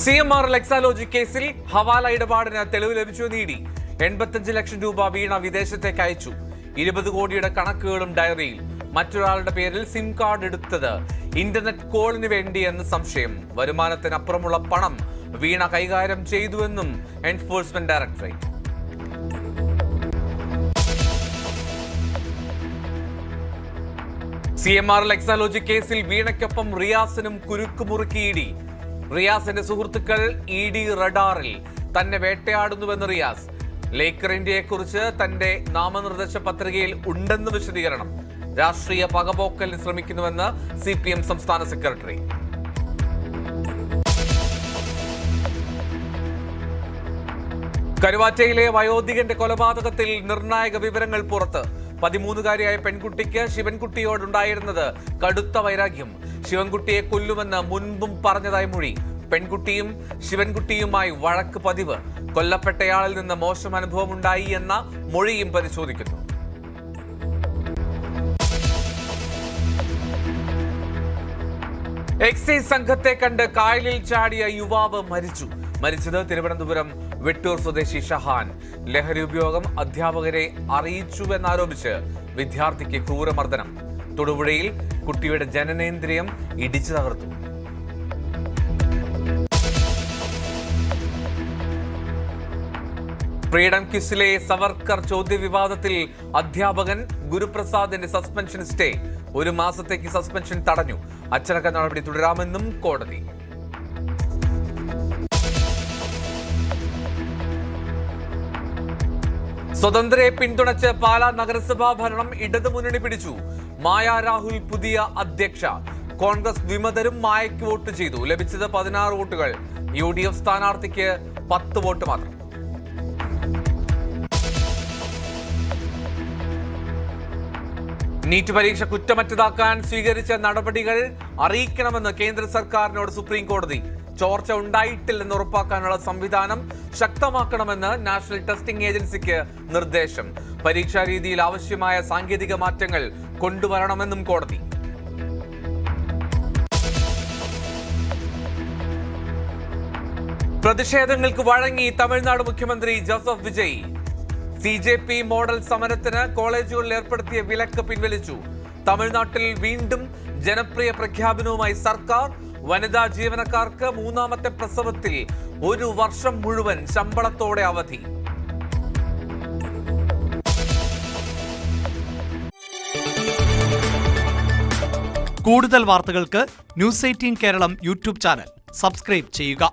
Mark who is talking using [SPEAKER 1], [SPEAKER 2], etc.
[SPEAKER 1] CMR Exalogic കേസിൽ ഹവാല ഇടപാടിന് തെളിവ് ലഭിച്ചു നീടി 85 ലക്ഷം രൂപ വീണ വിദേശത്തേക്ക് അയച്ചു. 20 കോടിയുടെ കണക്കുകളും ഡയറിയിൽ. മറ്റൊരാളുടെ പേരിൽ സിം കാർഡ് എടുത്തത് ഇന്റർനെറ്റ് കോളിന് വേണ്ടിയെന്ന് സംശയം. വരുമാനത്തിനപ്പുറമുള്ള പണം വീണ കൈകാര്യം ചെയ്തുവെന്നും എൻഫോഴ്സ്മെന്റ് ഡയറക്ടറേറ്റ്. CMR എക്സാലോജി കേസിൽ വീണയ്ക്കൊപ്പം റിയാസിനും കുരുക്കുമുറുക്കി ഇഡി. റിയാസിന്റെ സുഹൃത്തുക്കൾ ഇഡി റഡാറിൽ തന്നെ വേട്ടയാടുന്നുവെന്ന് റിയാസ്. ലേക്കർ ഇന്ത്യയെക്കുറിച്ച് തന്റെ നാമനിർദ്ദേശ പത്രികയിൽ ഉണ്ടെന്ന് വിശദീകരണം. രാഷ്ട്രീയ പകപോക്കലിന് ശ്രമിക്കുന്നുവെന്ന് CPM സംസ്ഥാന സെക്രട്ടറി. കരുവാറ്റയിലെ വയോധികന്റെ കൊലപാതകത്തിൽ നിർണായക വിവരങ്ങൾ പുറത്ത്. 13-കാരിയായ പെൺകുട്ടിക്ക് ശിവൻകുട്ടിയോടുണ്ടായിരുന്നത് കടുത്ത വൈരാഗ്യം. ശിവൻകുട്ടിയെ കൊല്ലുമെന്ന് മുൻപും പറഞ്ഞതായി മൊഴി. പെൺകുട്ടിയും ശിവൻകുട്ടിയുമായി വഴക്ക് പതിവ്. കൊല്ലപ്പെട്ടയാളിൽ നിന്ന് മോശം അനുഭവം ഉണ്ടായി എന്ന മൊഴിയും പരിശോധിക്കുന്നു. എക്സൈസ് സംഘത്തെ കണ്ട് കായലിൽ ചാടിയ യുവാവ് മരിച്ചത് തിരുവനന്തപുരം വെട്ടൂർ സ്വദേശി ഷഹാൻ. ലഹരി ഉപയോഗം അധ്യാപകരെ അറിയിച്ചുവെന്നാരോപിച്ച് വിദ്യാർത്ഥിക്ക് ക്രൂരമർദ്ദനം. തൊടുപുഴയിൽ കുട്ടിയുടെ ജനനേന്ദ്രിയം ഇടിച്ചു തകർത്തു. ഫ്രീഡം ക്വിസിലെ സവർക്കർ ചോദ്യവിവാദത്തിൽ അധ്യാപകൻ ഗുരുപ്രസാദിന്റെ സസ്പെൻഷൻ സ്റ്റേ. 1 മാസത്തേക്ക് സസ്പെൻഷൻ തടഞ്ഞു. അച്ചടക്ക നടപടി തുടരാമെന്നും കോടതി. സ്വതന്ത്രയെ പിന്തുണച്ച് പാലാ നഗരസഭാ ഭരണം ഇടതുമുന്നണി പിടിച്ചു. മായ രാഹുൽ പുതിയ അധ്യക്ഷ. കോൺഗ്രസ് വിമതരും മായയ്ക്ക് വോട്ട് ചെയ്തു. ലഭിച്ചത് 16 വോട്ടുകൾ. UDF സ്ഥാനാർത്ഥിക്ക് 10 വോട്ട് മാത്രം. നീറ്റ് പരീക്ഷ കുറ്റമറ്റതാക്കാൻ സ്വീകരിച്ച നടപടികൾ അറിയിക്കണമെന്ന് കേന്ദ്ര സർക്കാരിനോട് സുപ്രീം കോടതി. ചോർച്ച ഉണ്ടായിട്ടില്ലെന്ന് ഉറപ്പാക്കാനുള്ള സംവിധാനം ശക്തമാക്കണമെന്ന് നാഷണൽ ടെസ്റ്റിംഗ് ഏജൻസിക്ക് നിർദ്ദേശം. പരീക്ഷാ രീതിയിൽ ആവശ്യമായ സാങ്കേതിക മാറ്റങ്ങൾ കൊണ്ടുവരണമെന്നും കോടതി. പ്രതിഷേധങ്ങൾക്ക് വഴങ്ങി തമിഴ്നാട് മുഖ്യമന്ത്രി ജോസഫ് വിജയ്. CJP മോഡൽ സമരത്തിന് കോളേജുകളിൽ ഏർപ്പെടുത്തിയ വിലക്ക് പിൻവലിച്ചു. തമിഴ്നാട്ടിൽ വീണ്ടും ജനപ്രിയ പ്രഖ്യാപനവുമായി സർക്കാർ. വനിതാ ജീവനക്കാർക്ക് 3ാമത്തെ പ്രസവത്തിൽ 1 വർഷം മുഴുവൻ ശമ്പളത്തോടെ അവധി.
[SPEAKER 2] കൂടുതൽ വാർത്തകൾക്ക് News 18 Keralam YouTube channel subscribe ചെയ്യുക.